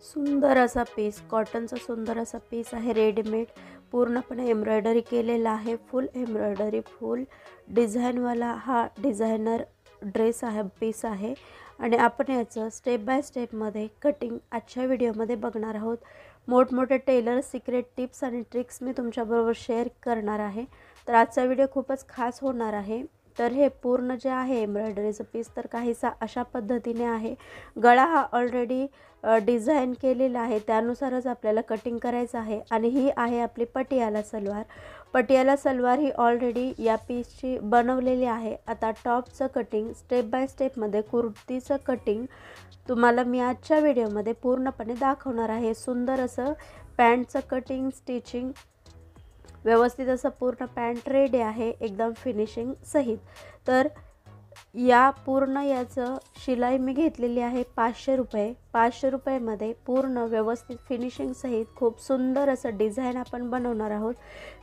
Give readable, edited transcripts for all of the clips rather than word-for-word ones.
सुंदर असा पीस, कॉटनचा सुंदर असा पीस आहे रेडीमेड, पूर्णपणे एम्ब्रॉयडरी केलेला आहे. फुल एम्ब्रॉयडरी, फुल डिझाईनवाला हा डिझायनर ड्रेस आहे, पीस आहे. आणि आपण याचं स्टेप बाय स्टेपमध्ये कटिंग आजच्या व्हिडिओमध्ये बघणार आहोत. मोठमोठे टेलर सिक्रेट टिप्स आणि ट्रिक्स मी तुमच्याबरोबर शेअर करणार आहे. तर आजचा व्हिडिओ खूपच खास होणार आहे. तर हे पूर्ण जे आहे एम्ब्रॉयडरीचं पीस तर काहीसा अशा पद्धतीने आहे. गळा हा ऑलरेडी डिझाईन केलेला आहे, त्यानुसारच आपल्याला कटिंग करायचं आहे. आणि ही आहे आपली पटियाला सलवार. पटियाला सलवार ही ऑलरेडी या पीसची बनवलेली आहे. आता टॉपचं कटिंग स्टेप बाय स्टेपमध्ये, कुर्तीचं कटिंग तुम्हाला मी आजच्या व्हिडिओमध्ये पूर्णपणे दाखवणार आहे. सुंदर असं पॅन्टचं कटिंग, स्टिचिंग व्यवस्थित असं पूर्ण पॅन्ट रेडी आहे एकदम फिनिशिंग सहित. तर या पूर्ण याचं शिलाई मी घेतलेली आहे 500 रुपये. 500 रुपयामध्ये पूर्ण व्यवस्थित फिनिशिंग सहित खूप सुंदर असं डिझाईन आपण बनवणार आहोत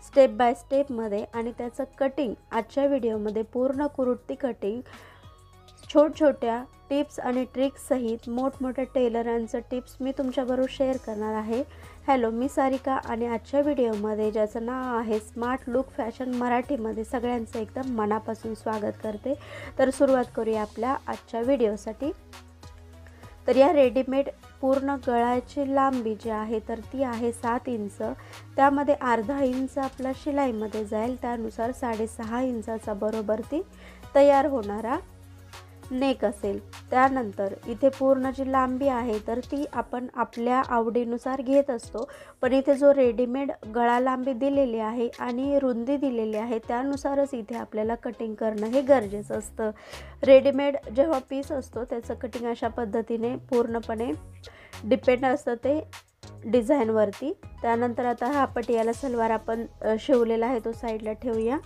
स्टेप बाय स्टेपमध्ये. आणि त्याचं कटिंग आजच्या व्हिडिओमध्ये पूर्ण कुर्ती कटिंग, छोट्या टिप्स आणि ट्रिक्स सहित मोठमोठ्या टेलरांचं टिप्स मी तुमच्याबरोबर शेअर करणार आहे. हॅलो, मी सारिका आणि आजच्या व्हिडिओमध्ये ज्याचं नाव आहे स्मार्ट लुक फॅशन मराठीमध्ये सगळ्यांचं एकदम मनापासून स्वागत करते. तर सुरुवात करूया आपल्या आजच्या व्हिडिओसाठी. तर या रेडीमेड पूर्ण गळ्याची लांबी जी आहे तर ती आहे 7 इंच. त्यामध्ये अर्धा इंच आपला शिलाईमध्ये जाईल, त्यानुसार 6.5 इंचाचा बरोबर ती तयार होणारा नेक असेल. त्यानंतर इथे पूर्ण जी लांबी आहे तर ती आपण आपल्या आवडीनुसार घेत असतो, पण इथे जो रेडीमेड गळा लांबी दिलेली आहे आणि रुंदी दिलेली आहे त्यानुसारच इथे आपल्याला कटिंग करणं हे गरजेचं असतं. रेडीमेड जेव्हा पीस असतो त्याचं कटिंग अशा पद्धतीने पूर्णपणे डिपेंड असतं ते डिझाईनवरती. त्यानंतर आता हा पटियाला सलवार आपण शिवलेला आहे तो साईडला ठेवूया.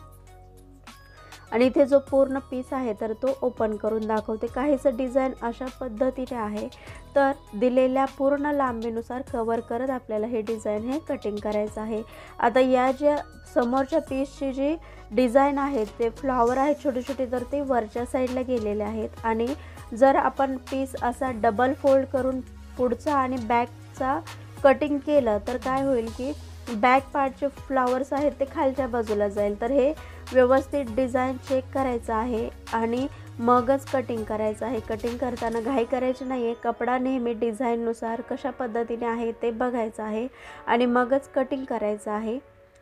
आणि इथे जो पूर्ण पीस आहे तर तो ओपन करून दाखवते. काहीचं डिझाईन अशा पद्धतीने आहे, तर दिलेल्या पूर्ण लांबीनुसार कवर करत आपल्याला हे डिझाईन हे कटिंग करायचं आहे. आता या ज्या समोरच्या पीसची जी डिझाईन आहे ते फ्लॉवर आहेत छोटे छोटे, तर ते वरच्या साईडला गेलेले आहेत. आणि जर आपण पीस असा डबल फोल्ड करून पुढचा आणि बॅकचा कटिंग केलं तर काय होईल की बॅक पार्टचे फ्लॉवर्स आहेत ते खालच्या बाजूला जाईल. तर हे व्यवस्थित डिझाईन चेक करायचं आहे आणि मगच कटिंग करायचं आहे. कटिंग करताना घाई करायची नाही आहे. कपडा नेहमी डिझाईननुसार कशा पद्धतीने आहे ते बघायचं आहे आणि मगच कटिंग करायचं आहे,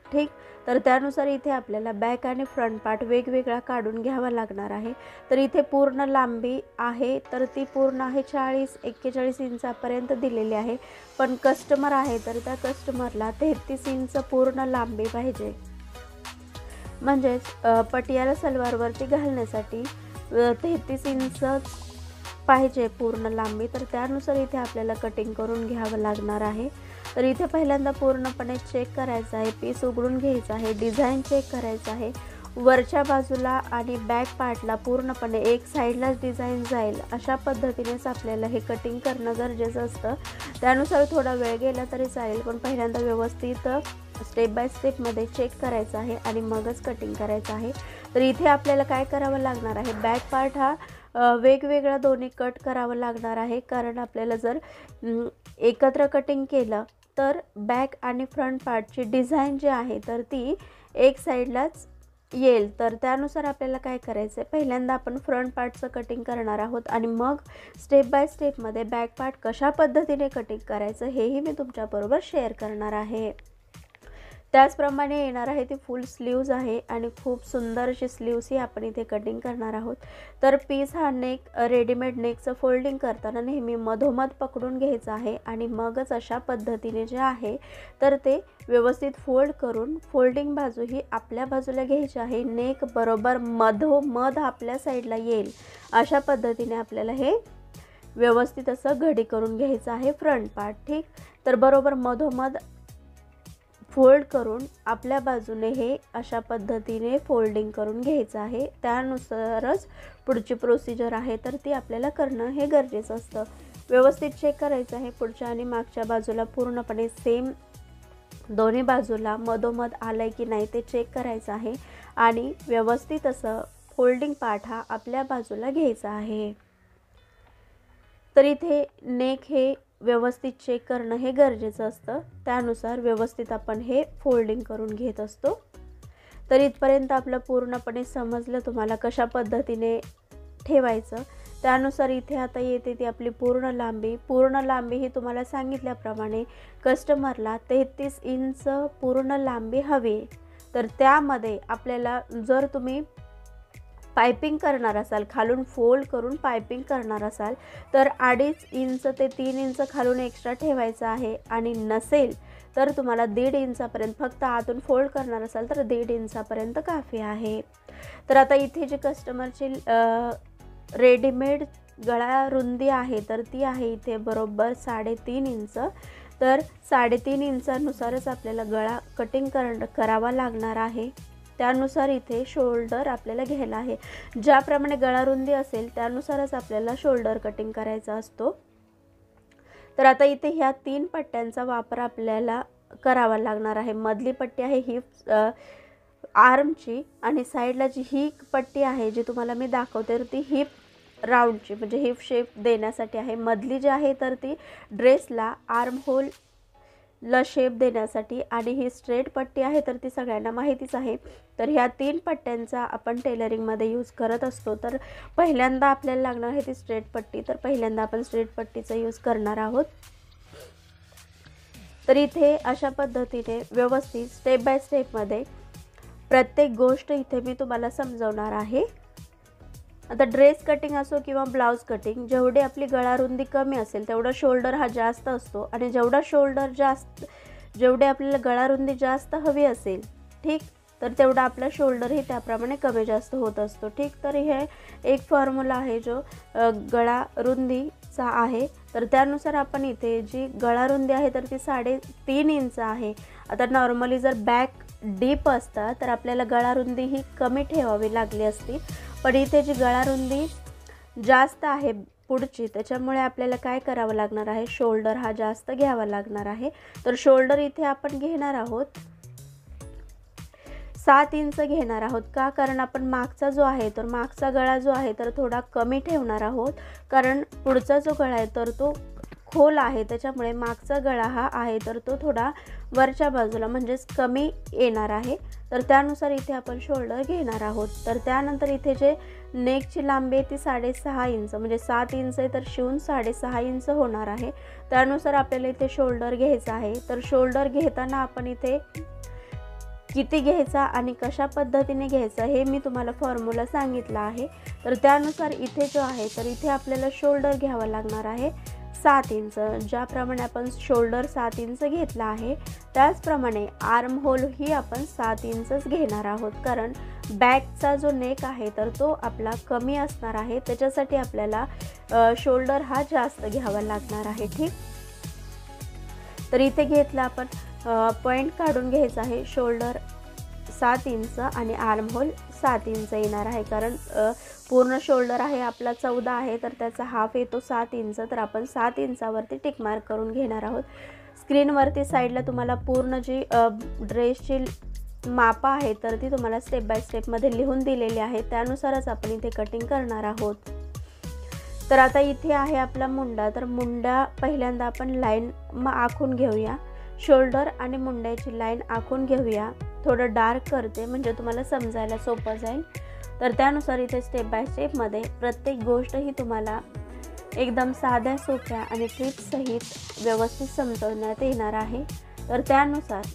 ठीक. तर त्यानुसार इथे आपल्याला बॅक आणि फ्रंट पार्ट वेगवेगळा काढून घ्यावा लागणार आहे. तर इथे पूर्ण लांबी आहे तर ती पूर्ण आहे 40-41 इंचापर्यंत दिलेली आहे, पण कस्टमर आहे तर त्या कस्टमरला 33 इंच पूर्ण लांबी पाहिजे. म्हणजेच पटियाला सलवारवरती घालण्यासाठी 33 इंच पाहिजे पूर्ण लांबी. तर त्यानुसार इथे आपल्याला कटिंग करून घ्यावं लागणार आहे. तर इथे पहिल्यांदा पूर्णपणे चेक करायचं आहे, पीस उघडून घ्यायचं आहे, डिझाईन चेक करायचं आहे. वरच्या बाजूला आणि बॅक पार्टला पूर्णपणे एक साईडलाच डिझाईन जाईल अशा पद्धतीनेच आपल्याला हे कटिंग करणं गरजेचं असतं. त्यानुसार थोडा वेळ गेला तरी चालेल, पण पहिल्यांदा व्यवस्थित स्टेप बाय स्टेपमध्ये चेक करायचं आहे आणि मगच कटिंग करायचं आहे. तर इथे आपल्याला काय करावं लागणार आहे, बॅक पार्ट हा वेगवेगळा दोन्ही कट करावं लागणार आहे. कारण आपल्याला जर एकत्र कटिंग केलं तर बॅक आणि फ्रंट पार्टची डिझाईन जी आहे तर ती एक साईडलाच येईल. तर त्यानुसार आपल्याला काय करायचं आहे, पहिल्यांदा आपण फ्रंट पार्टचं कटिंग करणार आहोत आणि मग स्टेप बाय स्टेपमध्ये बॅक पार्ट कशा पद्धतीने कटिंग करायचं हेही मी तुमच्याबरोबर शेअर करणार आहे. त्याचप्रमाणे येणार आहे ती फुल स्लीव्ज आहे आणि खूप सुंदर अशी स्लीव्स ही आपण इथे कटिंग करणार आहोत. तर पीस हा नेक, रेडीमेड नेकचं फोल्डिंग करताना नेहमी मधोमध पकडून घ्यायचं आहे आणि मगच अशा पद्धतीने जे आहे तर ते व्यवस्थित फोल्ड करून फोल्डिंग बाजू ही आपल्या बाजूला घ्यायची आहे. नेक बरोबर मधोमध आपल्या साईडला येईल अशा पद्धतीने आपल्याला हे व्यवस्थित असं घडी करून घ्यायचं आहे फ्रंट पार्ट, ठीक. तर बरोबर मधोमध फोल्ड करून आपल्या बाजूने हे अशा पद्धतीने फोल्डिंग करून घ्यायचं आहे. त्यानुसारच पुढची प्रोसिजर आहे तर ती आपल्याला करणं हे गरजेचं असतं. व्यवस्थित चेक करायचं आहे पुढच्या आणि मागच्या बाजूला पूर्णपणे सेम दोन्ही बाजूला मधोमध आलं की नाही ते चेक करायचं आहे आणि व्यवस्थित असं फोल्डिंग पार्ट हा आपल्या बाजूला घ्यायचा आहे. तर इथे नेक हे व्यवस्थित चेक करणं हे गरजेचं असतं, त्यानुसार व्यवस्थित आपण हे फोल्डिंग करून घेत असतो। तर इथपर्यंत आपलं पूर्णपणे समजलं तुम्हाला कशा पद्धतीने ठेवायचं। त्यानुसार इथे आता येते ती आपली पूर्ण लांबी ही तुम्हाला सांगितल्याप्रमाणे कस्टमरला 33 इंच पूर्ण लांबी हवी। तर त्यामध्ये आपल्याला जर तुम्ही पाइपिंग करणार असाल, खालून फोल्ड करून पाइपिंग करणार असाल तर 2.5 इंच ते 3 इंच खालून एक्स्ट्रा ठेवायचं आहे, आणि नसेल तर तुम्हाला 1.5 इंचापर्यंत, फक्त आतून फोल्ड करणार असाल तर 1.5 इंचापर्यंत काफी आहे। तर आता इथे जी कस्टमरची रेडीमेड गळा रुंदी आहे तर ती आहे इथे बरोबर 3.5 इंच। तर 3.5 इंचानुसारच आपल्याला गळा कटिंग करावा लागणार आहे। त्यानुसार इथे शोल्डर आपल्याला घ्यायला आहे। ज्याप्रमाणे गळा रुंदी असेल त्यानुसारच आपल्याला शोल्डर कटिंग करायचा असतो। तर आता इथे ह्या 3 पट्ट्यांचा वापर आपल्याला करावा लागणार आहे। मधली पट्टी आहे हिप आर्मची, आणि साईडला जी ही पट्टी आहे जी तुम्हाला मी दाखवते तर ती हिप राऊंडची, म्हणजे हिप शेप देण्यासाठी आहे। मधली जी आहे तर ती ड्रेसला आर्म होल ला शेप देण्यासाठी, आणि ही स्ट्रेट पट्टी आहे तर ती सगळ्यांना माहितीच आहे। तर ह्या 3 पट्ट्यांचा आपण टेलरिंगमध्ये यूज करत असतो। तर पहिल्यांदा आपल्याला लागणार आहे ती स्ट्रेट पट्टी, तर पहिल्यांदा आपण स्ट्रेट पट्टीचा यूज करणार आहोत। तर इथे अशा पद्धतीने व्यवस्थित स्टेप बाय स्टेपमध्ये प्रत्येक गोष्ट इथे मी तुम्हाला समजावणार आहे। आता ड्रेस कटिंग असो किंवा ब्लाउज कटिंग, जेवढी आपली गळा रुंदी कमी असेल तेवढा शोल्डर हा जास्त असतो, आणि जेवढे आपल्याला गळा रुंदी जास्त हवी असेल, ठीक, तर तेवढा आपला शोल्डरही त्याप्रमाणे कमी जास्त होत असतो, ठीक। तर हे एक फॉर्म्युला आहे जो गळा रुंदीचा आहे। तर त्यानुसार आपण इथे जी गळा रुंदी आहे तर ती 3.5 इंच आहे। आता नॉर्मली जर बॅक डीप असता तर आपल्याला गळा रुंदी ही कमी ठेवावी लागली असती, पण इथे जी गळा रुंदी जास्त आहे पुढची, त्याच्यामुळे आपल्याला काय करावं लागणार आहे, शोल्डर हा जास्त घ्यावा लागणार आहे। तर शोल्डर इथे आपण घेणार आहोत 7 इंच घेणार आहोत। का? कारण आपण मागचा जो आहे तर मागचा गळा जो आहे तर थोडा कमी ठेवणार आहोत, कारण पुढचा जो गळा आहे तर तो खोल आहे, त्याच्यामुळे मागचा गळा हा आहे तर तो थोडा वरच्या बाजूला म्हणजेच कमी येणार आहे। तर त्यानुसार इथे आपण शोल्डर घेणार आहोत। तर त्यानंतर इथे जे नेकची लांबी आहे ती 6.5 इंच, म्हणजे 7 इंच आहे तर शिवून 6.5 इंच होणार आहे। त्यानुसार आपल्याला इथे शोल्डर घ्यायचा आहे। तर शोल्डर घेताना आपण इथे किती घ्यायचा आणि कशा पद्धतीने घ्यायचा हे मी तुम्हाला फॉर्म्युला सांगितला आहे। तर त्यानुसार इथे जो आहे तर इथे आपल्याला शोल्डर घ्यावा लागणार आहे 7 इंच। ज्याप्रमाणे आपण शोल्डर 7 इंच घेतला आहे त्याचप्रमाणे आर्म होल ही आपण 7 इंचच घेणार आहोत, कारण बॅकचा जो नेक आहे तर तो आपला कमी असणार आहे, त्याच्यासाठी आपल्याला शोल्डर हा जास्त घ्यावा लागणार आहे, ठीक। तर इथे घेतला आपण पॉइंट काढून घ्यायचा आहे। शोल्डर 7 इंच आणि आर्म होल 7 इंच येणार आहे, कारण पूर्ण शोल्डर आहे आपला 14 आहे तर त्याचा हाफ येतो 7 इंच। तर आपण 7 इंचावरती टिक मार्क करून घेणार आहोत। स्क्रीनवरती साईडला तुम्हाला पूर्ण जी ड्रेसची मापा आहे तर ती तुम्हाला स्टेप बाय स्टेपमध्ये लिहून दिलेली आहे, त्यानुसारच आपण इथे कटिंग करणार आहोत। तर आता इथे आहे आपला मुंडा। तर मुंडा पहिल्यांदा आपण लाईन आखून घेऊया, शोल्डर आणि मुंड्याची लाईन आखून घेऊया। थोडं डार्क करते म्हणजे तुम्हाला समजायला सोपं जाईल। तर त्यानुसार इथे स्टेप बाय स्टेपमध्ये प्रत्येक गोष्ट ही तुम्हाला एकदम साध्या सोप्या आणि टिप्स सहित व्यवस्थित समजवण्यात येणार आहे। तर त्यानुसार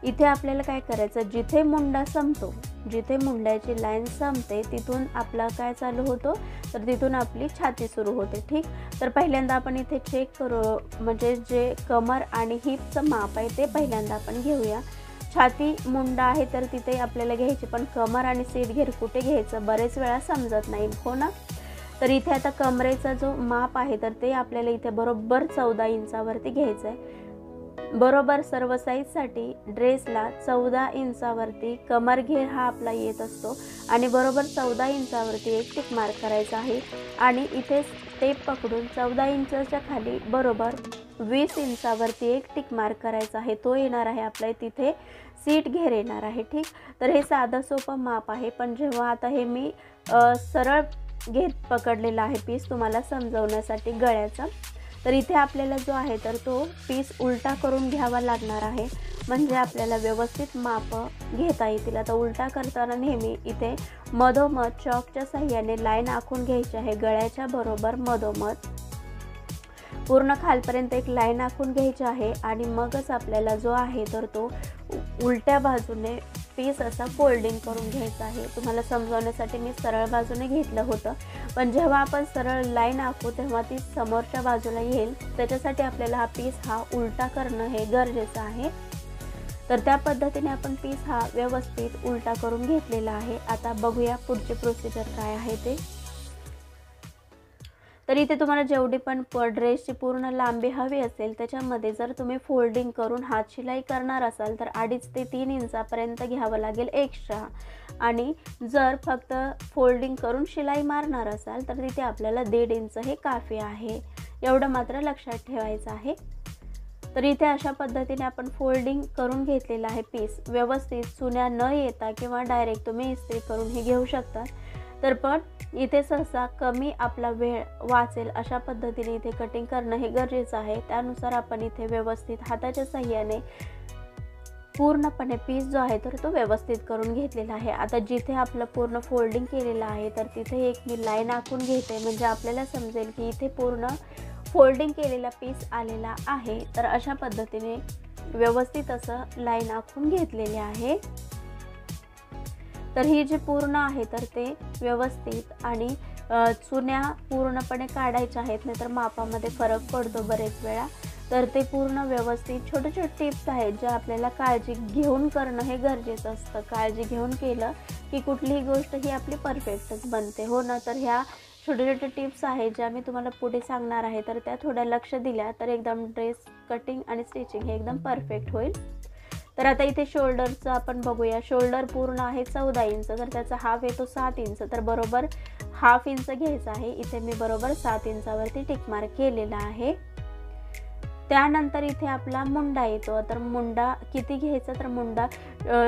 इथे आपल्याला काय करायचं, जिथे मुंडा संपतो, जिथे मुंड्याची लाईन संपते तिथून आपला काय चालू होतो तर तिथून आपली छाती सुरू होते, ठीक। तर पहिल्यांदा आपण इथे चेक करू, म्हणजे जे कमर आणि हिपचं माप आहे ते पहिल्यांदा आपण घेऊया। छाती मुंडा आहे तर तिथे आपल्याला घ्यायची, पण कमर आणि सीट घेर कुठे घ्यायचं बरेच वेळा समजत नाही, हो ना। तर इथे आता कमरेचा जो माप आहे तर ते आपल्याला इथे बरोबर 14 इंचावरती घ्यायचं आहे। बरोबर सर्व साईजसाठी ड्रेसला 14 इंचावरती कमर घेर हा आपला येत असतो, आणि बरोबर 14 इंचावरती एक टिक मार्क करायचा आहे, आणि इथे टेप पकडून 14 इंचच्या खाली बरोबर 20 इंचावरती एक टिक मार्क करायचा आहे, तो येणार आहे आपल्या तिथे सीट घेर येणार आहे, ठीक। तर हे साधं सोपं माप आहे, पण जेव्हा आता हे मी सरळ घेत पकडलेला आहे पीस तुम्हाला समजवण्यासाठी गळ्याचा, तर इथे आपल्याला जो आहे तर तो पीस उलटा करून घ्यावा लागणार आहे, म्हणजे आपल्याला व्यवस्थित माप घेता येतील. आता उलटा करताना नेहमी इथे मधोमध चॉकच्या साहाय्याने लाईन आखून घ्यायची आहे. गळ्याच्या बरोबर मधोमध पूर्ण खालपर्यंत एक लाईन आखून घ्यायची आहे आणि मगच आपल्याला जो आहे तर तो उलट्या बाजूने पीस असा फोल्डिंग करून घ्यायचा आहे. तुम्हाला समजवण्यासाठी मी सरळ बाजूने घेतलं होतं, पण जेव्हा आपण सरळ लाईन आखू तेव्हा ती समोरच्या बाजूला येईल. त्याच्यासाठी आपल्याला हा पीस हा उलटा करणं हे गरजेचं आहे. तर त्या पद्धतीने आपण पीस हा व्यवस्थित उलटा करून घेतलेला आहे. आता बघूया पुढची प्रोसिजर काय आहे ते. तर इथे तुम्हाला जेवढी पण ड्रेसची पूर्ण लांबी हवी असेल त्याच्यामध्ये जर तुम्ही फोल्डिंग करून हात शिलाई करणार असाल तर 2.5 ते 3 इंचापर्यंत घ्यावं लागेल एक्स्ट्रा, आणि जर फक्त फोल्डिंग करून शिलाई मारणार असाल तर तिथे आपल्याला 1.5 इंच हे काफी आहे. एवढं मात्र लक्षात ठेवायचं आहे. तर इथे अशा पद्धतीने आपण फोल्डिंग करून घेतलेला आहे पीस. व्यवस्थित चुन्या न येता किंवा डायरेक्ट तुम्ही इस्त्री करून हे घेऊ शकता. तर पण इथे सहसा कमी आपला वेळ वाचेल अशा पद्धतीने इथे कटिंग करणं हे गरजेचं आहे. त्यानुसार आपण इथे व्यवस्थित हाताच्या साहाय्याने पूर्णपणे पीस जो आहे तर तो व्यवस्थित करून घेतलेला आहे. आता जिथे आपलं पूर्ण फोल्डिंग केलेलं आहे तर तिथे एक मी लाईन आखून घेते, म्हणजे आपल्याला समजेल की इथे पूर्ण फोल्डिंग केलेला पीस आलेला आहे. तर अशा पद्धतीने व्यवस्थित असं लाईन आखून घेतलेले आहे. तर ही जी पूर्ण आहे तर ते व्यवस्थित आणि चुन्या पूर्णपणे काढायच्या आहेत, नाहीतर मापामध्ये फरक पडतो बरेच वेळा. तर ते पूर्ण व्यवस्थित छोटे छोटे टिप्स आहेत ज्या आपल्याला काळजी घेऊन करणं हे गरजेचं असतं. काळजी घेऊन केलं की कुठलीही गोष्ट ही आपली परफेक्टच बनते, हो ना. तर ह्या छोटे छोटे टिप्स आहेत ज्या मी तुम्हाला पुढे सांगणार आहे, तर त्या थोड्या लक्ष दिल्या तर एकदम ड्रेस कटिंग आणि स्टिचिंग हे एकदम परफेक्ट होईल. तर आता इथे शोल्डरचं आपण बघूया. शोल्डर पूर्ण आहे 14 इंच, तर त्याचा हाफ येतो 7 इंच, तर बरोबर हाफ इंच घ्यायचा आहे. इथे मी बरोबर 7 इंचावरती टिक मार्क केलेला आहे. त्यानंतर इथे आपला मुंडा येतो. तर मुंडा किती घ्यायचा, तर मुंडा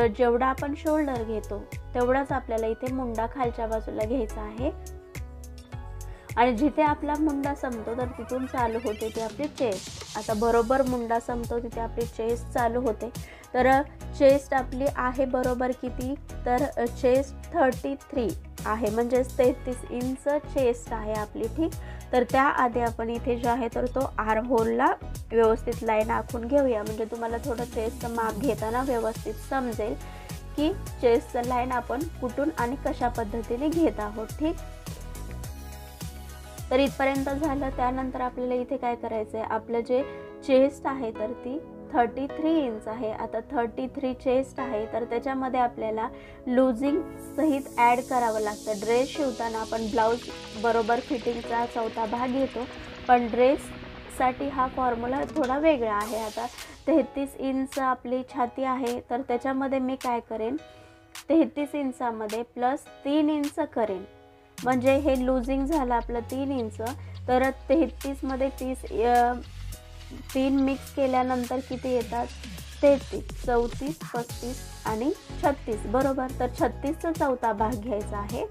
जेवढा आपण शोल्डर घेतो तेवढाच आपल्याला इथे मुंडा खालच्या बाजूला घ्यायचा आहे. आणि जिथे आपला मुंडा संपतो तर तिथून चालू होते ती आपली चेस्ट. आता बरोबर मुंडा संपतो तिथे आपली चेस्ट चालू होते. तर चेस्ट आपली आहे बरोबर किती, तर चेस्ट 33 आहे, म्हणजे 33 इंच चेस्ट आहे आपली, ठीक. तर त्याआधी आपण इथे जे आहे तर तो आर्म होलला व्यवस्थित लाईन आखून घेऊया, म्हणजे तुम्हाला थोडं चेस्टचं माप घेताना व्यवस्थित समजेल की चेस्टचं लाईन आपण कुठून आणि कशा पद्धतीने घेत आहोत, ठीक. तर इथपर्यंत झालं. त्यानंतर आपल्याला इथे काय करायचं आहे, आपलं जे चेस्ट आहे तर ती 33 इंच आहे. आता 33 चेस्ट आहे तर त्याच्यामध्ये आपल्याला लुझिंग सहित ॲड करावं लागतं. ड्रेस शिवताना आपण ब्लाऊज बरोबर फिटिंगचा 4था भाग घेतो, पण ड्रेससाठी हा फॉर्म्युला थोडा वेगळा आहे. आता 33 इंच आपली छाती आहे तर त्याच्यामध्ये मी काय करेन, 33 इंचामध्ये प्लस 3 इंच करेन, म्हणजे हे लुझिंग झालं आपलं 3 इंच. तर 33 मध्ये 3 मिक्स केल्यानंतर किती येतात, 33, 34, 35 आणि 36 बरोबर. तर 36चा 4था भाग घ्यायचा आहे.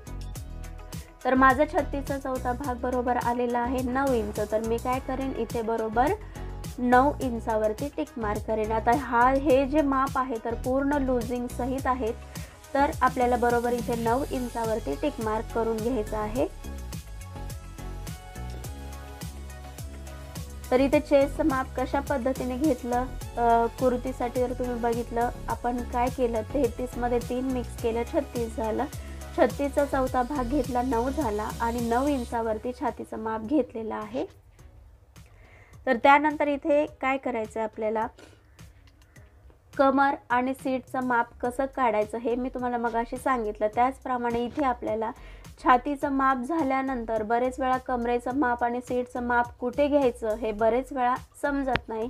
तर माझा 36चा 4था भाग बरोबर आलेला आहे 9 इंच. तर मी काय करेन, इथे बरोबर 9 इंचावरती टिक मार्क करेन. आता हे जे माप आहे तर पूर्ण लुझिंग सहित आहेत, तर आपल्याला बरोबर इथे 9 इंचावरती टिक मार्क करून घ्यायचं आहे. तर इथे चेस्टचं माप कशा पद्धतीने घेतलं, कुर्तीसाठी जर तुम्ही बघितलं आपण काय केलं, 33 मध्ये 3 मिक्स केलं 36 झालं. 36चा 4था भाग घेतला 9 झाला आणि 9 इंचावरती छातीचं माप घेतलेलं आहे. तर त्यानंतर इथे काय करायचं आहे, आपल्याला कमर आणि सीटचं माप कसं काढायचं हे मी तुम्हाला मगाशी सांगितलं. त्याचप्रमाणे इथे आपल्याला छातीचं माप झाल्यानंतर बरेच वेळा कमरेचं माप आणि सीटचं माप कुठे घ्यायचं हे बरेच वेळा समजत नाही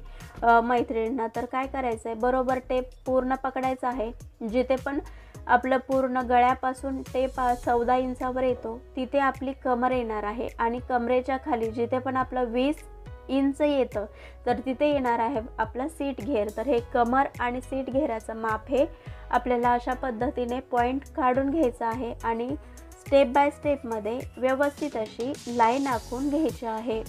मैत्रिणींना. तर काय करायचं आहे, बरोबर टेप पूर्ण पकडायचा आहे. जिथे पण आपलं पूर्ण गळ्यापासून टेप 14 इंचावर येतो तिथे आपली कमर येणार आहे, आणि कमरेच्या खाली जिथे पण आपलं 20 इंच येतं तर तिथे येणार आहे आपला सीट घेर. तर हे कमर आणि सीट घेराचं माप हे आपल्याला अशा पद्धतीने पॉईंट काढून घ्यायचं आहे आणि स्टेप बाय स्टेपमध्ये व्यवस्थित अशी लाईन आखून घ्यायची आहे.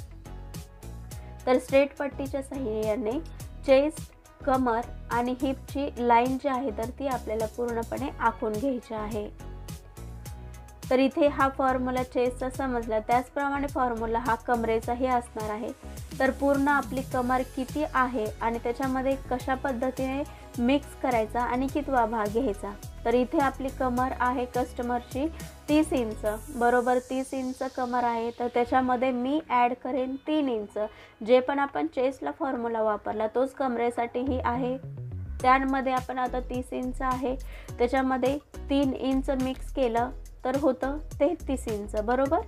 तर स्ट्रेट पट्टीच्या साहाय्याने चेस्ट, कमर आणि हिपची लाईन जी आहे तर ती आपल्याला पूर्णपणे आखून घ्यायची आहे। तर इथे हा फॉर्म्युला चेस्टचा समजला, त्याचप्रमाणे फॉर्म्युला हा कमरेचाही असणार आहे। तर पूर्ण आपली कमर किती आहे आणि त्याच्यामध्ये कशा पद्धतीने मिक्स करायचा आणि कितवा भाग घ्यायचा। तर इथे आपली कमर आहे कस्टमरची 30 इंच, बरोबर 30 इंच कमर आहे। तर त्याच्यामध्ये मी ॲड करेन 3 इंच, जे पण आपण चेस्टला फॉर्म्युला वापरला तोच कमरेसाठीही आहे। त्यामध्ये आपण आता 30 इंच आहे, त्याच्यामध्ये 3 इंच मिक्स केलं तर होतं 33 इंच, बरोबर।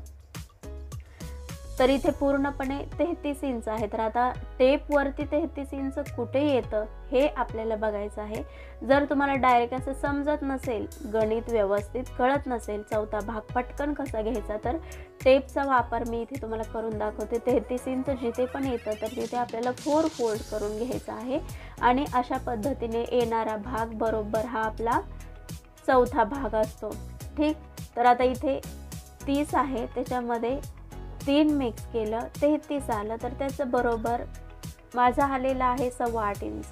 तर इथे पूर्णपणे 33 इंच आहे। तर आता टेपवरती 33 इंच कुठे येतं हे आपल्याला बघायचं आहे। जर तुम्हाला डायरेक्ट असं समजत नसेल, गणित व्यवस्थित कळत नसेल, चौथा भाग पटकन कसा घ्यायचा, तर टेपचा वापर मी इथे तुम्हाला करून दाखवते। 33 इंच जिथे पण येतं तर तिथे आपल्याला 4 फोल्ड करून घ्यायचा आहे आणि अशा पद्धतीने येणारा भाग बरोबर हा आपला चौथा भाग असतो, ठीक। तर आता इथे 30 आहे, त्याच्यामध्ये 3 मिक्स केलं 33 आलं, तर त्याचं बरोबर माझा आलेला आहे 8.25 इंच।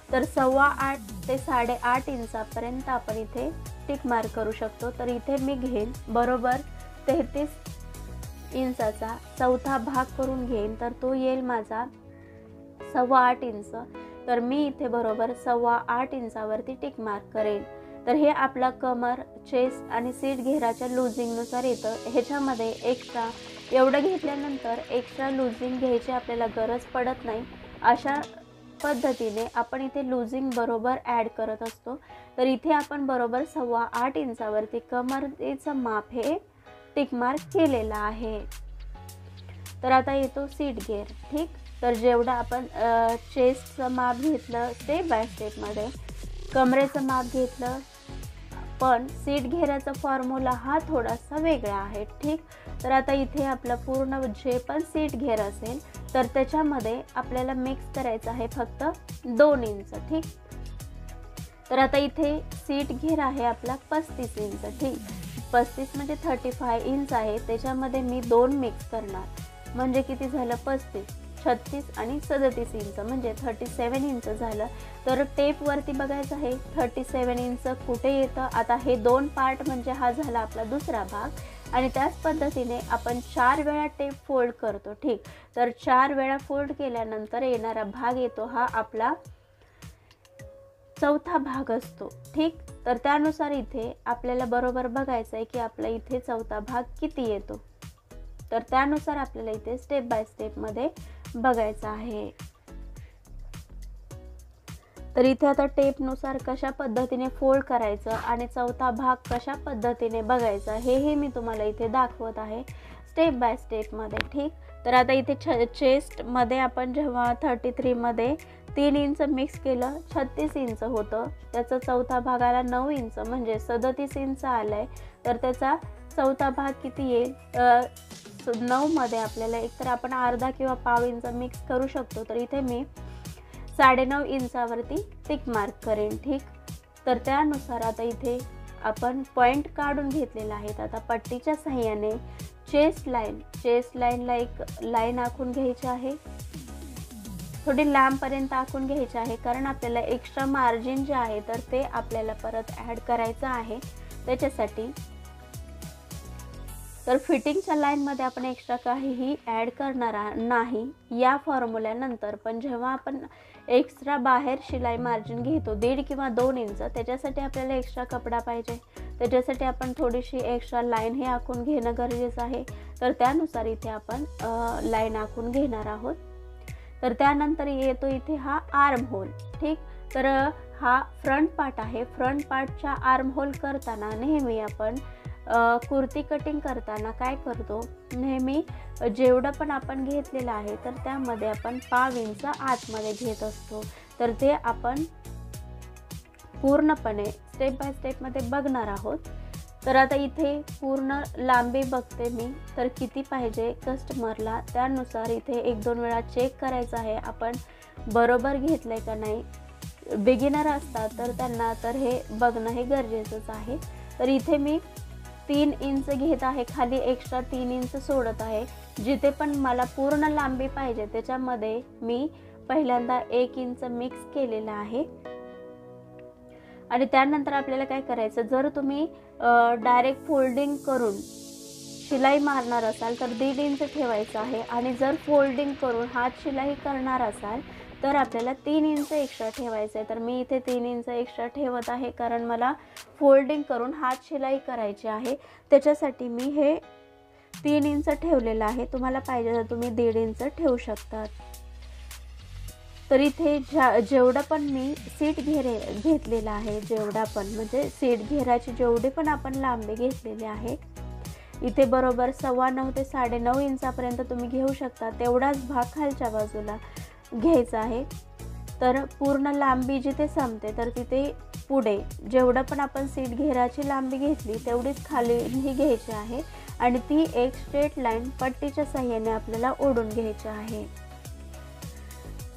तर 8.25 ते 8.5 इंचापर्यंत आपण इथे टिक मार्क करू शकतो। तर इथे मी घेईन बरोबर 33 इंचाचा चौथा भाग करून घेईन, तर तो येईल माझा 8.25 इंच। तर मी इथे बरोबर 8.25 इंचावरती टिक मार्क करेन। तर हे आपला कमर, चेस्ट आणि सीट घेराच्या लुझिंगनुसार येतं। ह्याच्यामध्ये एक्स्ट्रा एवढं घेतल्यानंतर एक्स्ट्रा लुझिंग घ्यायची आपल्याला गरज पडत नाही। अशा पद्धतीने आपण इथे लुझिंग बरोबर ॲड करत असतो। तर इथे आपण बरोबर 8.25 इंचावरती कमरेचं माप हे टिक मार्क केलेलं आहे। तर आता येतो सीट घेर, ठीक। तर जेवढं आपण चेस्टचं माप घेतलं स्टेप बाय स्टेपमध्ये, कमरेचं माप घेतलं, पण सीट घेराचा फॉर्म्युला हा थोडासा वेगळा आहे, ठीक। तर आता इथे आपलं पूर्ण जे पण सीट घेर असेल तर त्याच्यामध्ये आपल्याला मिक्स करायचं आहे फक्त 2 इंच, ठीक। तर आता इथे सीट घेर आहे आपला 35 इंच, ठीक। 35 म्हणजे 35 इंच आहे, त्याच्यामध्ये मी 2 मिक्स करणार म्हणजे किती झालं 35, 36 आणि 37 इंच म्हणजे 37 इंच झालं। तर टेपवरती बघायचं आहे 37 इंच कुठे येतं। आता हे 2 पार्ट म्हणजे हा झाला आपला दुसरा भाग आणि त्याच पद्धतीने आपण 4 वेळा टेप फोल्ड करतो, ठीक। तर 4 वेळा फोल्ड केल्यानंतर येणारा भाग येतो हा आपला चौथा भाग असतो, ठीक। तर त्यानुसार इथे आपल्याला बरोबर बघायचं आहे की आपला इथे चौथा भाग किती येतो। तर त्यानुसार आपल्याला इथे स्टेप बाय स्टेपमध्ये बघायचं आहे। तर इथे आता टेपनुसार कशा पद्धतीने फोल्ड करायचं आणि चौथा भाग कशा पद्धतीने बघायचा हेही मी तुम्हाला इथे दाखवत आहे स्टेप बाय स्टेपमध्ये, ठीक। तर आता इथे चेस्टमध्ये आपण जेव्हा 33मध्ये 3 इंच मिक्स केलं 36 इंच होतं, त्याचा चौथा भाग आला 9 इंच म्हणजे 37 इंच आलं आहे। तर त्याचा चौथा भाग किती येईल, 9मध्ये आपल्याला एकतर आपण अर्धा किंवा पाव इंच मिक्स करू शकतो। तर इथे मी 9.5 इंचावरती टिक मार्क करेन, ठीक। तर त्यानुसार आता इथे आपण पॉईंट काढून घेतलेला आहे। आता पट्टीच्या साहाय्याने चेस्ट लाईनला एक लाईन आखून घ्यायची आहे, थोडी लांबपर्यंत आखून घ्यायची आहे, कारण आपल्याला एक्स्ट्रा मार्जिन जे आहे तर ते आपल्याला परत ॲड करायचं आहे त्याच्यासाठी। तर फिटिंगच्या लाईनमध्ये आपण एक्स्ट्रा काहीही ॲड करणार नाही या फॉर्म्युल्यानंतर, पण जेव्हा आपण एक्स्ट्रा बाहेर शिलाई मार्जिन घेतो 1.5 किंवा 2 इंच, त्याच्यासाठी आपल्याला एक्स्ट्रा कपडा पाहिजे, त्याच्यासाठी आपण थोडीशी एक्स्ट्रा लाईन हे आखून घेणं गरजेचं आहे। तर त्यानुसार इथे आपण लाईन आखून घेणार आहोत। तर त्यानंतर येतो इथे हा आर्म होल, ठीक। तर हा फ्रंट पार्ट आहे। फ्रंट पार्टच्या आर्म होल करताना नेहमी आपण कुर्ती कटिंग करताना काय करतो, नेहमी जेवढं पण आपण घेतलेलं आहे तर त्यामध्ये आपण पाव इंच आतमध्ये घेत असतो। तर ते आपण पूर्णपणे स्टेप बाय स्टेपमध्ये बघणार आहोत। तर आता इथे पूर्ण लांबी बघते मी, तर किती पाहिजे कस्टमरला त्यानुसार इथे 1-2 वेळा चेक करायचं आहे आपण बरोबर घेतलंय का नाही। बिगिनर असतात तर त्यांना तर हे बघणं हे गरजेचंच आहे। तर इथे मी 3 इंच घेत आहे, खाली एक्स्ट्रा 3 इंच सोडत आहे। जिथे पण मला पूर्ण लांबी पाहिजे त्याच्यामध्ये मी पहिल्यांदा 1 इंच मिक्स केलेला आहे। आणि त्यानंतर आपल्याला काय करायचं, जर तुम्ही डायरेक्ट फोल्डिंग करून शिलाई मारणार असाल तर 1.5 इंच ठेवायचं आहे आणि जर फोल्डिंग करून हात शिलाई करणार असाल तर आपल्याला 3 इंच एक्स्ट्रा ठेवायचं आहे। तर मी इथे 3 इंच एक्स्ट्रा ठेवत आहे कारण मला फोल्डिंग करून हात शिलाई करायची आहे, त्याच्यासाठी मी हे 3 इंच ठेवलेलं आहे। तुम्हाला पाहिजे तर तुम्ही 1.5 इंच ठेवू शकतात। तर इथे जेवढं पण मी सीट घेतलेला आहे, जेवढा पण म्हणजे सीट घेराची जेवढी पण आपण लांबी घेतलेली आहे, इथे बरोबर 9.25 ते 9.5 इंचापर्यंत तुम्ही घेऊ शकता। तेवढाच भाग खालच्या बाजूला घ्यायचा आहे। तर पूर्ण लांबी जिथे संपते तर तिथे पुढे जेवढं पण आपण सीट घेराची लांबी घेतली तेवढीच खालीही घ्यायची आहे आणि ती एक स्ट्रेट लाईन पट्टीच्या साहाय्याने आपल्याला ओढून घ्यायची आहे।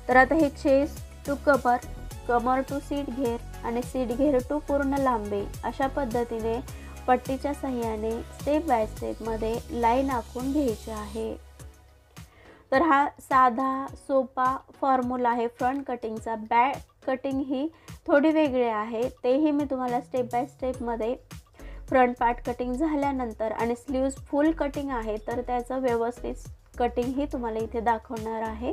तर आता हे चेस्ट टू कमर, कमर टू सीट घेर आणि सीट घेर टू पूर्ण लांबी अशा पद्धतीने पट्टीच्या साहाय्याने स्टेप बाय स्टेपमध्ये लाईन आखून घ्यायची आहे। तर हा साधा सोपा फॉर्म्युला आहे फ्रंट कटिंगचा। बॅक कटिंग ही थोडी वेगळी आहे, तेही मी तुम्हाला स्टेप बाय स्टेपमध्ये फ्रंट पार्ट कटिंग झाल्यानंतर आणि स्लीव्ज फुल कटिंग आहे तर त्याचं व्यवस्थित कटिंग ही तुम्हाला इथे दाखवणार आहे।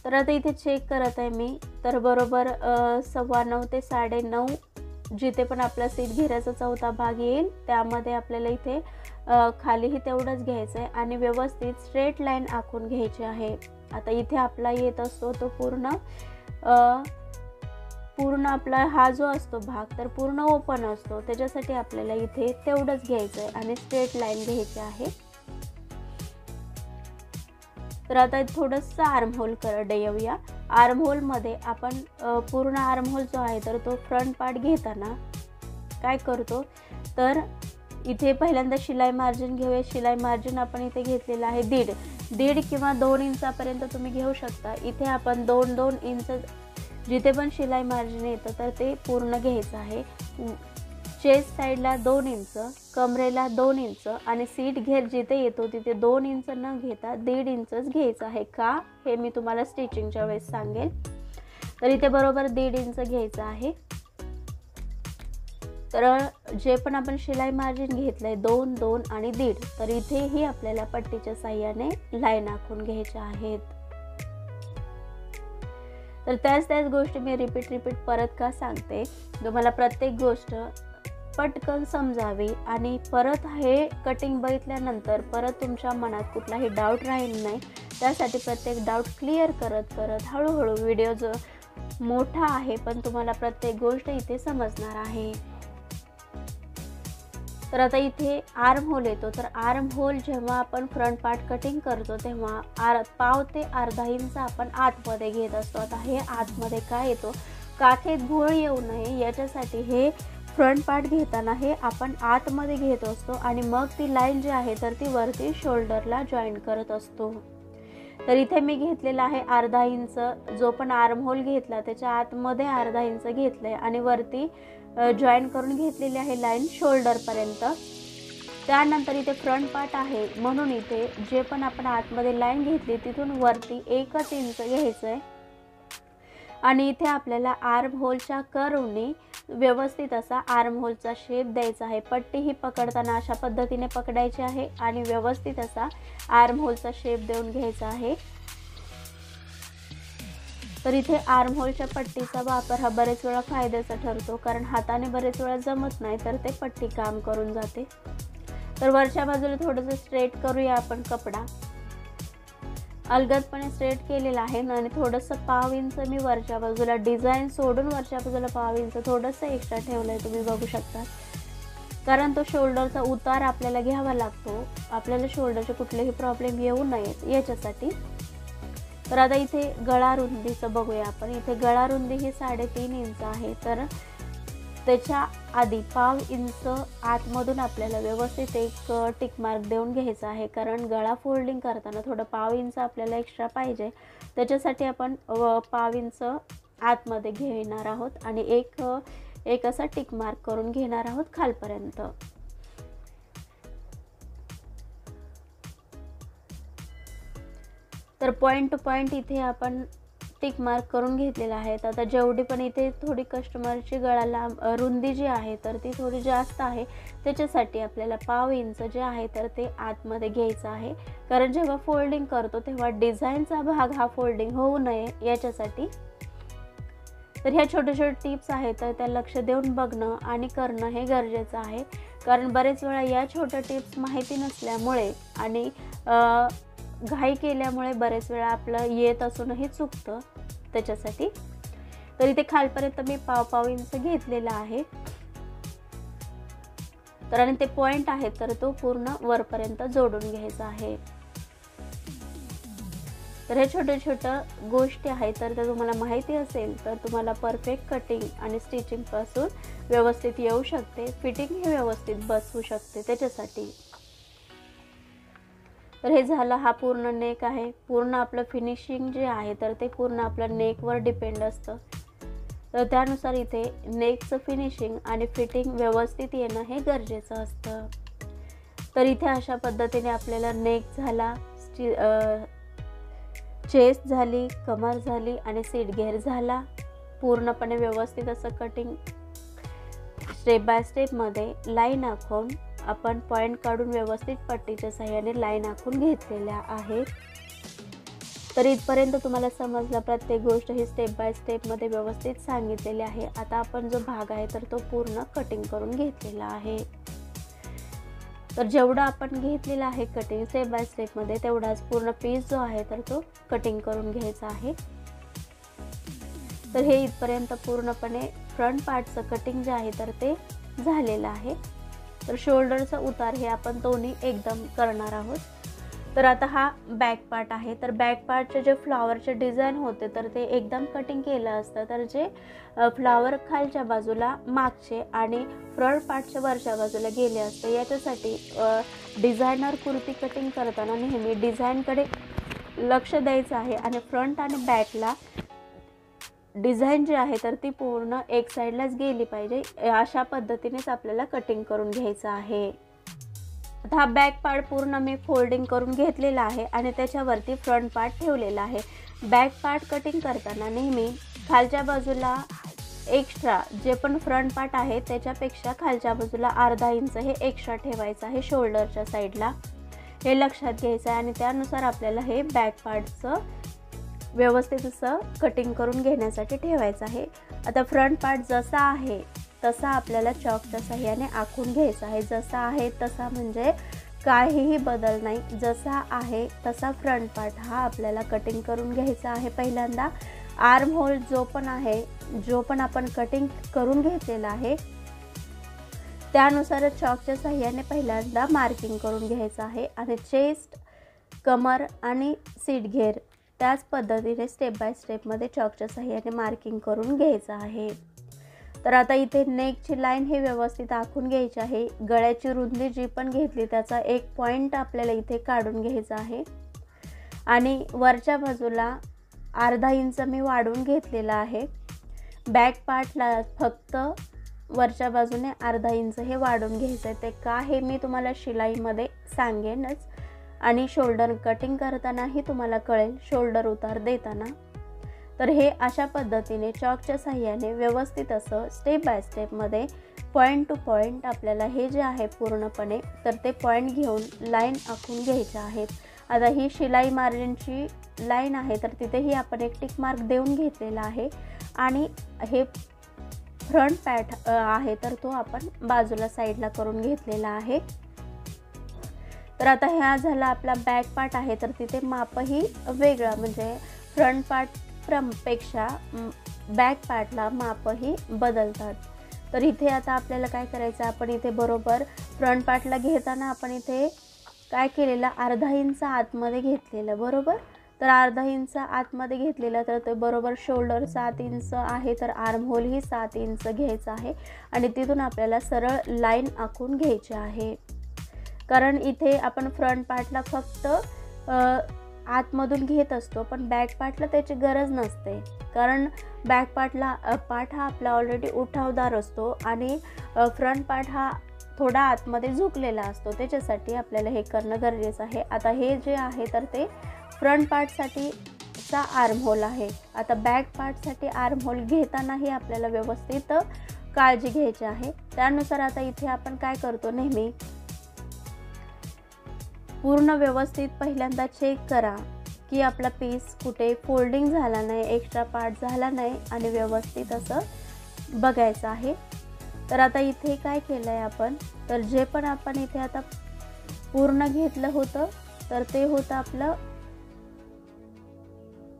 तर आता इथे चेक करत आहे मी, तर बरोबर 9.25 ते 9.5 जिथे पण आपला सीट घेराचा चौथा भाग येईल त्यामध्ये आपल्याला इथे खालीही तेवढंच घ्यायचं आहे आणि व्यवस्थित स्ट्रेट लाईन आखून घ्यायची आहे। आता इथे आपला येत असतो तो पूर्ण आपला हा जो असतो भाग तर पूर्ण ओपन असतो, त्याच्यासाठी आपल्याला इथे तेवढंच घ्यायचं आहे आणि स्ट्रेट लाईन घ्यायची आहे। तर आता थोडंसं आर्म होल देऊया। आर्म होलमध्ये आपण पूर्ण आर्म होल जो आहे तर तो फ्रंट पार्ट घेताना काय करतो, तर इथे पहिल्यांदा शिलाई मार्जिन घेऊया। शिलाई मार्जिन आपण इथे घेतलेला आहे 1.5 किंवा 2 इंचापर्यंत तुम्ही घेऊ शकता। इथे आपण 2 इंच जिथे पण शिलाई मार्जिन येतं तर ते पूर्ण घ्यायचं आहे। चेस्ट साईडला 2 इंच, कमरेला 2 इंच आणि सीट घेर जिथे येतो तिथे 2 इंच न घेता 1.5 इंचच घ्यायचं आहे। का हे मी तुम्हाला स्टिचिंगच्या वेळेस सांगेल। तर इथे बरोबर 1.5 इंच घ्यायचं आहे। तर जे पण आपण शिलाई मार्जिन घेतलंय 2, 2 आणि 1.5, तर इथेही आपल्याला पट्टीच्या साहाय्याने लाईन आखून घ्यायच्या आहेत। तर त्याच गोष्टी मी रिपीट परत का सांगते, तुम्हाला प्रत्येक गोष्ट पटकन समजावी आणि परत हे कटिंग बघितल्यानंतर परत तुमच्या मनात कुठलाही डाऊट राहील नाही, त्यासाठी प्रत्येक डाऊट क्लिअर करत हळूहळू व्हिडिओ जो मोठा आहे पण तुम्हाला प्रत्येक गोष्ट इथे समजणार आहे। तर आता इथे आर्म होल येतो, तर आर्म होल जेव्हा आपण फ्रंट पार्ट कटिंग करतो तेव्हा पाव ते अर्धा इंच आपण आतमध्ये घेत असतो। आता हे आतमध्ये काय येतो, काखेत घोळ येऊ नये याच्यासाठी हे फ्रंट पार्ट घेताना हे आपण आतमध्ये घेत असतो आणि मग ती लाईन जी आहे तर ती वरती शोल्डरला जॉईन करत असतो। तर इथे मी घेतलेला आहे अर्धा इंच, जो पण आर्म होल घेतला त्याच्या आतमध्ये अर्धा इंच घेतलंय आणि वरती जॉईन करून घेतलेली आहे लाईन शोल्डरपर्यंत। त्यानंतर इथे फ्रंट पार्ट आहे म्हणून इथे जे पण आपण आतमध्ये लाईन घेतली तिथून वरती 1 इंच घ्यायचं आहे आणि इथे आपल्याला आर्म होलच्या कर्वने व्यवस्थित असा आर्म होलचा शेप द्यायचा आहे। पट्टी ही पकडताना अशा पद्धतीने पकडायची आहे आणि व्यवस्थित असा आर्म होलचा शेप देऊन घ्यायचा आहे। तर इथे आर्म होलच्या पट्टीचा वापर हा बरेच वेळा फायद्याचा ठरतो, कारण हाताने बरेच वेळा जमत नाही तर ते पट्टी काम करून जाते। तर वरच्या बाजूला थोडंसं स्ट्रेट करूया आपण कपडा। अलगदपणे स्ट्रेट केलेला आहे आणि थोडंसं पाव इंच मी वरच्या बाजूला डिझाईन सोडून वरच्या बाजूला पाव इंच थोडंसं एक्स्ट्रा ठेवलंय, तुम्ही बघू शकता, कारण तो शोल्डरचा उतार आपल्याला घ्यावा लागतो, आपल्याला शोल्डरचे कुठलेही प्रॉब्लेम येऊ नयेत याच्यासाठी। तर आता इथे गळा रुंदीचं बघूया आपण। इथे गळा रुंदी ही 3.5 इंच आहे, तर त्याच्या आधी पाव इंच आतमधून आपल्याला व्यवस्थित एक टिक मार्क देऊन घ्यायचा आहे, कारण गळा फोल्डिंग करताना थोडं पाव इंच आपल्याला एक्स्ट्रा पाहिजे, त्याच्यासाठी आपण पाव इंच आतमध्ये घेणार आहोत आणि एक असा टिक मार्क करून घेणार आहोत खालपर्यंत। तर पॉईंट टू पॉईंट इथे आपण टिक मार्क करून घेतलेला आहे. आता जेवढी पण इथे थोडी कस्टमरची गळाला रुंदी जी आहे तर ती थोडी जास्त आहे, त्याच्यासाठी आपल्याला पाव इंच जे आहे तर ते आतमध्ये घ्यायचं आहे. कारण जेव्हा फोल्डिंग करतो तेव्हा डिझाईनचा भाग हा फोल्डिंग होऊ नये याच्यासाठी. तर ह्या छोट्या छोट्या टिप्स आहेत तर त्या लक्ष देऊन बघणं आणि करणं हे गरजेचं आहे. कारण बरेच वेळा या छोट्या टिप्स माहिती नसल्यामुळे आणि घाई केल्यामुळे बरेच वेळा आपलं येत असूनही चुकतं. त्याच्यासाठी तर इथे खालपर्यंत मी पाव इंच घेतलेला आहे. तर आणि ते पॉईंट आहे तर तो पूर्ण वरपर्यंत जोडून घ्यायचा आहे. तर हे छोटे छोट्या गोष्टी आहेत तर त्या तुम्हाला माहिती असेल तर तुम्हाला परफेक्ट कटिंग आणि स्टिचिंगपासून व्यवस्थित येऊ शकते. फिटिंग ही व्यवस्थित बसवू शकते त्याच्यासाठी. तर हे झालं, हा पूर्ण नेक आहे. पूर्ण आपलं फिनिशिंग जे आहे तर ते पूर्ण आपलं नेकवर डिपेंड असतं. तर त्यानुसार इथे नेकचं फिनिशिंग आणि फिटिंग व्यवस्थित येणं हे गरजेचं असतं. तर इथे अशा पद्धतीने आपल्याला नेक झाला, चेस्ट झाली, कमर झाली आणि सीट घेर झाला. पूर्णपणे व्यवस्थित असं कटिंग स्टेप बाय स्टेपमध्ये लाईन आखून आपण पॉईंट काढून व्यवस्थित पट्टीच्या साहाय्याने लाईन आखून घेतलेल्या आहेत. तर इथपर्यंत तुम्हाला समजलं, प्रत्येक गोष्ट ही स्टेप बाय स्टेपमध्ये व्यवस्थित सांगितलेली आहे. आता आपण जो भाग आहे तर तो पूर्ण कटिंग करून घेतलेला आहे. तर जेवढं आपण घेतलेला आहे कटिंग स्टेप बाय स्टेपमध्ये तेवढाच पूर्ण पीस जो आहे तर तो कटिंग करून घ्यायचा आहे. तर हे इथपर्यंत पूर्णपणे फ्रंट पार्टचं कटिंग जे आहे तर ते झालेलं आहे. तर शोल्डरचा उतार हे आपण दोन्ही एकदम करणार आहोत. तर आता हा बॅक पार्ट आहे. तर बॅक पार्टचे जे फ्लॉवरचे डिझाईन होते तर ते एकदम कटिंग केलं असतं. तर जे फ्लॉवर खालच्या बाजूला मागचे आणि फ्रंट पार्टच्या वरच्या बाजूला गेले असते, याच्यासाठी डिझायनर कुर्ती कटिंग करताना नेहमी डिझाईनकडे लक्ष द्यायचं आहे आणि फ्रंट आणि बॅकला डिझाईन जी आहे तर ती पूर्ण एक साईडलाच गेली पाहिजे. अशा पद्धतीनेच आपल्याला कटिंग करून घ्यायचं आहे. आता हा बॅक पार्ट पूर्ण मी फोल्डिंग करून घेतलेला आहे आणि त्याच्यावरती फ्रंट पार्ट ठेवलेला आहे. बॅक पार्ट कटिंग करताना नेहमी खालच्या बाजूला एक्स्ट्रा जे पण फ्रंट पार्ट आहे त्याच्यापेक्षा खालच्या बाजूला अर्धा इंच हे एक्स्ट्रा ठेवायचं आहे शोल्डरच्या साईडला. हे लक्षात घ्यायचं आहे आणि त्यानुसार आपल्याला हे बॅक पार्टचं व्यवस्थित असं कटिंग करून घेण्यासाठी ठेवायचं आहे. आता फ्रंट पार्ट जसा आहे तसा आपल्याला चॉकच्या साहाय्याने आखून घ्यायचा आहे. जसा आहे तसा म्हणजे काहीही बदल नाही, जसा आहे तसा फ्रंट पार्ट हा आपल्याला कटिंग करून घ्यायचा आहे. पहिल्यांदा आर्म होल जो पण आपण कटिंग करून घेतलेला आहे त्यानुसार चॉकच्या साहाय्याने पहिल्यांदा मार्किंग करून घ्यायचं आहे आणि चेस्ट, कमर आणि सीट घेर त्याच पद्धतीने स्टेप बाय स्टेपमध्ये चॉकच्या साहाय्याने मार्किंग करून घ्यायचं आहे. तर आता इथे नेकची लाईन हे व्यवस्थित आखून घ्यायची आहे. गळ्याची रुंदी जी पण घेतली त्याचा एक पॉईंट आपल्याला इथे काढून घ्यायचा आहे आणि वरच्या बाजूला अर्धा इंच मी वाढवून घेतलेला आहे. बॅक पार्टला फक्त वरच्या बाजूने अर्धा इंच हे वाढवून घ्यायचं आहे. ते का हे मी तुम्हाला शिलाईमध्ये सांगेनच आणि शोल्डर कटिंग करतानाही तुम्हाला कळेल, शोल्डर उतार देताना. तर हे अशा पद्धतीने चॉकच्या साहाय्याने व्यवस्थित असं स्टेप बाय स्टेपमध्ये पॉईंट टू पॉईंट आपल्याला हे जे आहे पूर्णपणे तर ते पॉईंट घेऊन लाईन आखून घ्यायचे आहेत. आता ही शिलाई मार्जिनची लाईन आहे तर तिथेही आपण एक टिक मार्क देऊन घेतलेला आहे आणि हे फ्रंट पॅट आहे तर तो आपण बाजूला साईडला करून घेतलेला आहे. तर आता हा झाला आपला बॅक पार्ट आहे तर तिथे मापही वेगळं म्हणजे फ्रंट पार्ट पेक्षा बॅक पार्टला मापही बदलतात. तर इथे आता आपल्याला काय करायचं, आपण इथे बरोबर फ्रंट पार्टला घेताना आपण इथे काय केलेलं अर्धा इंच आतमध्ये घेतलेलं बरोबर. तर अर्धा इंच आतमध्ये घेतलेलं तर ते बरोबर शोल्डर 7 इंच आहे तर आर्म होलही 7 इंच घ्यायचं आहे आणि तिथून आपल्याला सरळ लाईन आखून घ्यायची आहे. कारण इथे आपण फ्रंट पार्टला फक्त आतमधून घेत असतो पण बॅक पार्टला त्याची गरज नसते. कारण बॅक पार्टला पार्ट हा आपला ऑलरेडी उठावदार असतो आणि फ्रंट पार्ट हा थोडा आतमध्ये झुकलेला असतो, त्याच्यासाठी आपल्याला हे करणं गरजेचं आहे. आता हे जे आहे तर ते फ्रंट पार्टसाठीचा आर्म होल आहे. आता बॅक पार्टसाठी आर्म होल घेतानाही आपल्याला व्यवस्थित काळजी घ्यायची आहे. त्यानुसार आता इथे आपण काय करतो, नेहमी पूर्ण व्यवस्थित पहिल्यांदा चेक करा की आपला पीस कुठे फोल्डिंग झाला नाही, एक्स्ट्रा पार्ट झाला नाही आणि व्यवस्थित असं बघायचं आहे. तर आता इथे काय केलं आहे आपण, तर जे पण आपण इथे आता पूर्ण घेतलं होतं तर ते होतं आपलं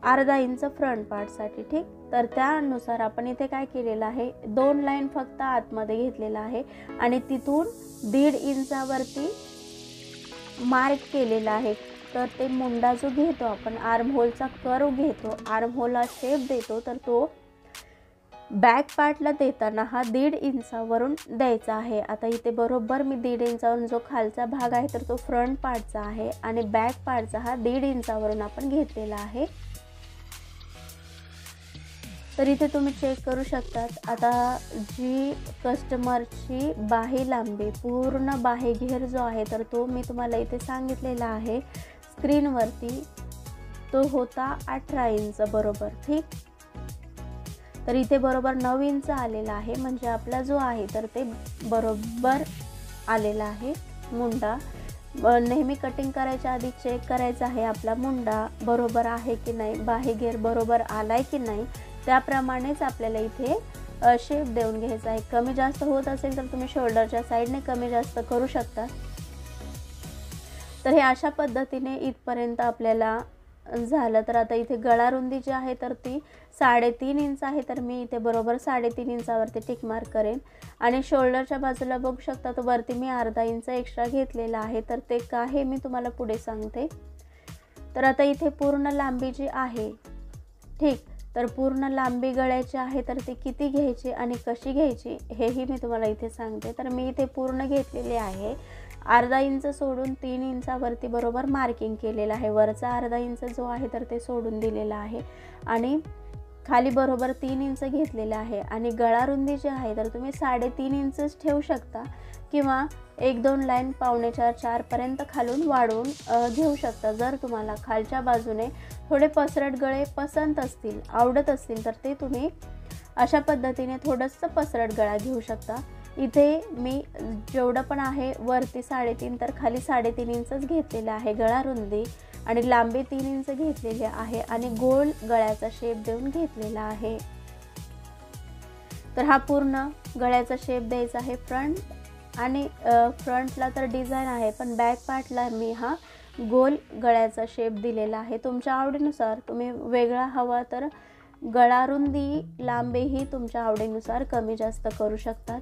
अर्धा इंच फ्रंट पार्टसाठी. ठीक, तर त्यानुसार आपण इथे काय केलेलं आहे, 2 लाईन फक्त आतमध्ये घेतलेला आहे आणि तिथून 1.5 इंचावरती मार्क केलेला आहे. तर ते मुंडा जो घेतो आपण, आर्म होलचा कर्व घेतो, आर्म होलला शेप देतो, तर तो बॅक पार्टला देताना हा 1.5 इंचावरून द्यायचा आहे. आता इथे बरोबर मी 1.5 इंचावरून जो खालचा भाग आहे तर तो फ्रंट पार्टचा आहे आणि बॅक पार्टचा हा 1.5 इंचावरून आपण घेतलेला आहे. तर इथे तुम्ही चेक करू शकतात. आता जी कस्टमरची बाही लांबी, पूर्ण बाही घेर जो आहे तर तो मी तुम्हाला इथे सांगितलेला आहे स्क्रीनवरती, तो होता 18 इंच बरोबर. ठीक, तर इथे बरोबर 9 इंच आलेला आहे, म्हणजे आपला जो आहे तर ते बरोबर आलेला आहे मुंडा. नेहमी कटिंग करायच्या आधी चेक करायचा आहे आपला मुंडा बरोबर आहे की नाही, बाही घेर बरोबर आलाय की नाही, त्याप्रमाणेच आपल्याला इथे शेप देऊन घ्यायचा आहे. कमी जास्त होत असेल तर तुम्ही शोल्डरच्या साईडने कमी जास्त करू शकता. तर हे अशा पद्धतीने इथपर्यंत आपल्याला झालं. तर आता इथे गळा रुंदी जी आहे तर ती 3.5 इंच आहे, तर मी इथे बरोबर 3.5 इंचावरती टिक मार्क करेन. आणि शोल्डरच्या बाजूला बघू शकता तर वरती मी अर्धा इंच एक्स्ट्रा घेतलेला आहे, तर ते का हे मी तुम्हाला पुढे सांगते. तर आता इथे पूर्ण लांबी जी आहे, ठीक, तर पूर्ण लांबी गळ्याची आहे तर ती किती घ्यायची आणि कशी घ्यायची हेही मी तुम्हाला इथे सांगते. तर मी इथे पूर्ण घेतलेले आहे, अर्धा इंच सोडून 3 इंचावरती बरोबर मार्किंग केलेलं आहे. वरचा अर्धा इंच जो आहे तर ते सोडून दिलेला आहे आणि खाली बरोबर 3 इंच घेतलेलं आहे. आणि गळा रुंदी जी आहे तर तुम्ही 3.5 इंचच ठेवू शकता किंवा 1-2 लाईन 3.25-4 पर्यंत खालून वाढवून घेऊ शकता. जर तुम्हाला खालच्या बाजूने थोडे पसरट गळे पसंत असतील, आवडत असतील, तर ते तुम्ही अशा पद्धतीने थोडंसं पसरट गळा घेऊ शकता. इथे मी जेवढं पण आहे वरती 3.5 तर खाली 3.5 इंचच घेतलेला आहे गळा रुंदी आणि लांबी 3 इंच घेतलेली आहे आणि गोल गळ्याचा शेप देऊन घेतलेला आहे. तर हा पूर्ण गळ्याचा शेप द्यायचा आहे फ्रंट आणि फ्रंटला तर डिझाईन आहे, पण बॅक पार्टला मी हा गोल गळ्याचा शेप दिलेला आहे. तुमच्या आवडीनुसार तुम्ही वेगळा हवा तर गळा रुंदी लांबीही तुमच्या आवडीनुसार कमी जास्त करू शकतात.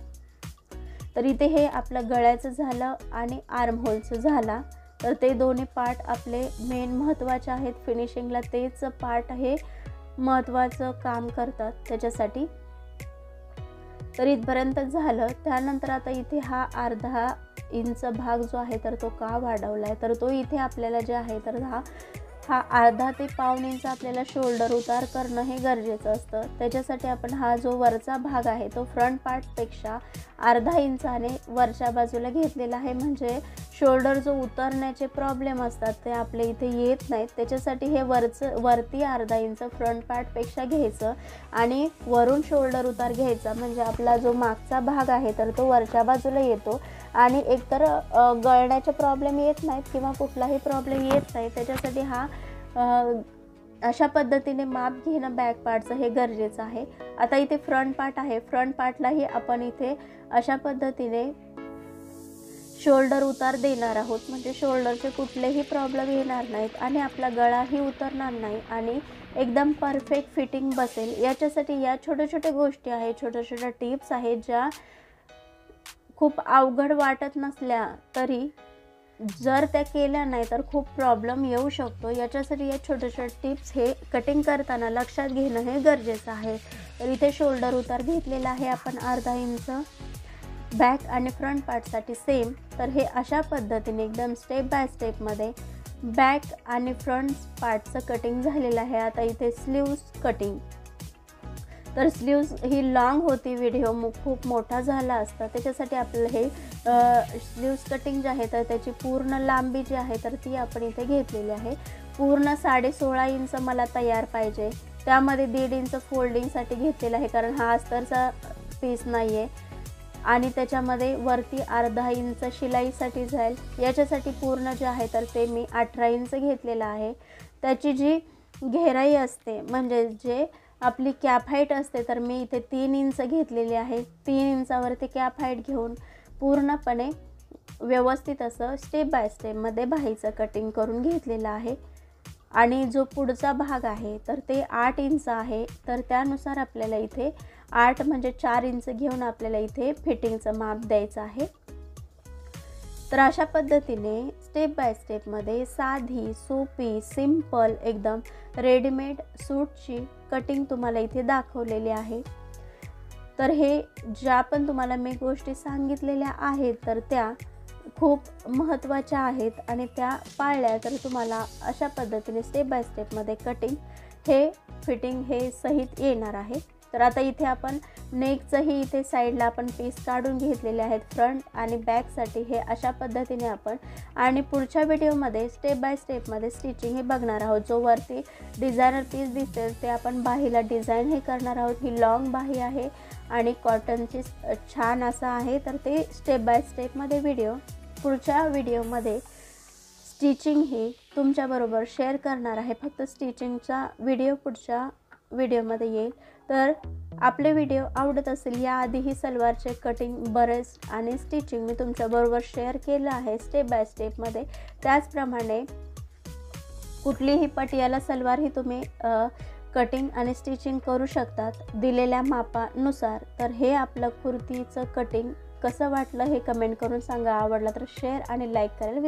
तर इथे हे आपलं गळ्याचं झालं आणि आर्म होलचं झाला. तर ते दोन्ही पार्ट आपले मेन महत्त्वाचे आहेत. फिनिशिंगला तेच पार्ट हे महत्त्वाचं काम करतात त्याच्यासाठी. तर इथपर्यंत झालं. त्यानंतर आता इथे हा अर्धा इंच भाग जो आहे तर तो का वाढवला आहे, तर तो इथे आपल्याला जे आहे तर हा अर्धा ते पाऊण इंच आपल्याला शोल्डर उतार करणं हे गरजेचं असतं. त्याच्यासाठी आपण हा जो वरचा भाग आहे तो फ्रंट पार्टपेक्षा अर्धा इंचाने वरच्या बाजूला घेतलेला आहे, म्हणजे शोल्डर जो उतरण्याचे प्रॉब्लेम असतात ते आपले इथे येत नाहीत. त्याच्यासाठी हे वरती अर्धा इंच फ्रंट पार्टपेक्षा घ्यायचं आणि वरून शोल्डर उतार घ्यायचा, म्हणजे आपला जो मागचा भाग आहे तर तो वरच्या बाजूला येतो आणि एकतर गळण्याचे प्रॉब्लेम येत नाहीत किंवा कुठलाही प्रॉब्लेम येत नाही. त्याच्यासाठी हा अशा पद्धतीने माप घेणं बॅक पार्टचं हे गरजेचं आहे. आता इथे फ्रंट पार्ट आहे, फ्रंट पार्टलाही आपण इथे अशा पद्धतीने शोल्डर उतार देणार आहोत, म्हणजे शोल्डरचे कुठलेही प्रॉब्लेम येणार नाहीत आणि आपला गळाही उतरणार नाही आणि एकदम परफेक्ट फिटिंग बसेल. याच्यासाठी या छोट्या छोट्या गोष्टी आहेत, छोट्या छोट्या टिप्स आहेत ज्या खूप अवघड वाटत नसल्या तरी जर त्या केल्या नाही तर खूप प्रॉब्लेम येऊ शकतो. याच्यासाठी या छोट्या छोट्या टिप्स हे कटिंग करताना लक्षात घेणं हे गरजेचं आहे. तर इथे शोल्डर उतार घेतलेला आहे आपण अर्धा इंच, बॅक आणि फ्रंट पार्टसाठी सेम. तर हे अशा पद्धतीने एकदम स्टेप बाय स्टेपमध्ये बॅक आणि फ्रंट पार्टचं कटिंग झालेलं आहे. आता इथे स्लीव्स कटिंग, तर स्लीव्स ही लॉंग होती, व्हिडिओ खूप मोठा झाला असता, त्याच्यासाठी आपल्याला हे स्लीव्स कटिंग जे आहे तर त्याची पूर्ण लांबी जी आहे तर ती आपण इथे घेतलेली आहे. पूर्ण 16.5 इंच मला तयार पाहिजे, त्यामध्ये 1.5 इंच फोल्डिंगसाठी घेतलेला आहे, कारण हा अस्तरचा पीस नाही आहे आणि त्याच्यामध्ये वरती अर्धा इंच शिलाईसाठी जाईल। याच्यासाठी पूर्ण जे आहे तर ते मी 18 इंच घेतलेला आहे। त्याची जी घेराई असते म्हणजे जे आपली कॅप हाईट असते तर मी इथे 3 इंच घेतलेली आहे। 3 इंचावरती कॅप हाईट घेऊन पूर्णपणे व्यवस्थित असं स्टेप बाय स्टेपमध्ये बाहीचं कटिंग करून घेतलेलं आहे। आणि जो पुढचा भाग आहे तर ते 8 इंच आहे, तर त्यानुसार आपल्याला इथे 8 म्हणजे 4 इंच घेऊन आपल्याला इथे फिटिंगचं माप द्यायचं आहे। तर अशा पद्धतीने स्टेप बाय स्टेपमध्ये साधी सोपी सिंपल एकदम रेडीमेड सूटची कटिंग तुम्हाला इथे दाखवलेली आहे। तर हे ज्या पण तुम्हाला मी गोष्टी सांगितलेल्या आहेत तर त्या खूप महत्त्वाच्या आहेत आणि त्या पाळल्या तर तुम्हाला अशा पद्धतीने स्टेप बाय स्टेपमध्ये कटिंग हे फिटिंग हे सहित येणार आहे। तर आता इथे आपण नेकचंही इथे साईडला आपण पीस काढून घेतलेले आहेत फ्रंट आणि बॅकसाठी हे अशा पद्धतीने आपण आणि पुढच्या व्हिडिओमध्ये स्टेप बाय स्टेपमध्ये स्टिचिंग हे बघणार आहोत। जो वरती डिझायनर पीस दिसेल ते आपण बाहीला डिझाईन हे करणार आहोत। ही लॉंग बाही आहे आणि कॉटनची छान असा आहे, तर ते स्टेप बाय स्टेपमध्ये व्हिडिओ पुढच्या व्हिडिओमध्ये स्टिचिंग ही तुमच्याबरोबर शेअर करणार आहे। फक्त स्टिचिंगचा व्हिडिओ पुढच्या व्हिडिओमध्ये येईल। तर आपले व्हिडिओ आवडत असेल, याआधीही सलवारचे कटिंग बरेच आणि स्टिचिंग मी तुमच्याबरोबर शेअर केलं आहे स्टेप बाय स्टेपमध्ये। त्याचप्रमाणे कुठलीही पटियाला सलवार ही तुम्ही कटिंग आणि स्टिचिंग करू शकतात दिलेल्या मापानुसार। तर हे आपलं कुर्तीचं कटिंग कसं वाटलं हे कमेंट करून सांगा। आवडलं तर शेअर आणि लाईक करायला